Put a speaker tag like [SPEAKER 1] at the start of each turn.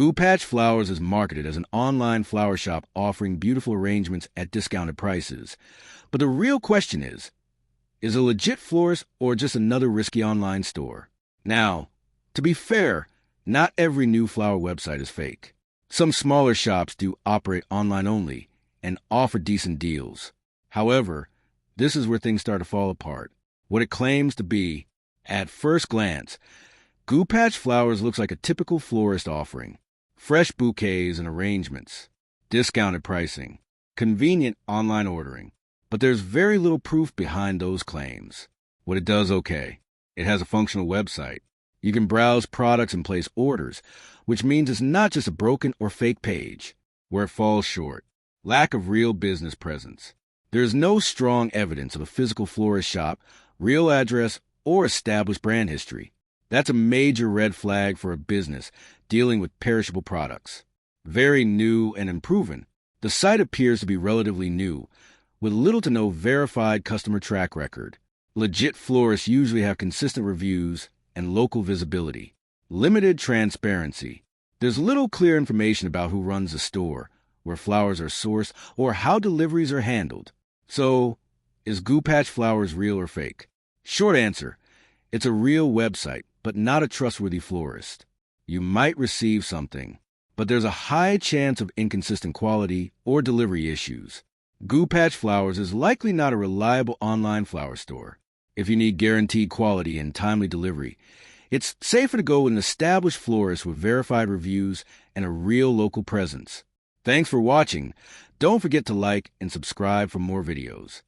[SPEAKER 1] Goopatch Flowers is marketed as an online flower shop offering beautiful arrangements at discounted prices. But the real question is a legit florist or just another risky online store? Now, to be fair, not every new flower website is fake. Some smaller shops do operate online only and offer decent deals. However, this is where things start to fall apart. What it claims to be, at first glance, Goopatch Flowers looks like a typical florist offering. Fresh bouquets and arrangements, discounted pricing, convenient online ordering. But there's very little proof behind those claims. What it does, okay. It has a functional website. You can browse products and place orders, which means it's not just a broken or fake page. Where it falls short, lack of real business presence. There's no strong evidence of a physical florist shop, real address, or established brand history. That's a major red flag for a business dealing with perishable products. Very new and unproven, the site appears to be relatively new, with little to no verified customer track record. Legit florists usually have consistent reviews and local visibility. Limited transparency. There's little clear information about who runs the store, where flowers are sourced, or how deliveries are handled. So, is Goopatch Flowers real or fake? Short answer, it's a real website, but not a trustworthy florist. You might receive something, but there's a high chance of inconsistent quality or delivery issues. Goopatch Flowers is likely not a reliable online flower store. If you need guaranteed quality and timely delivery, it's safer to go with an established florist with verified reviews and a real local presence. Thanks for watching. Don't forget to like and subscribe for more videos.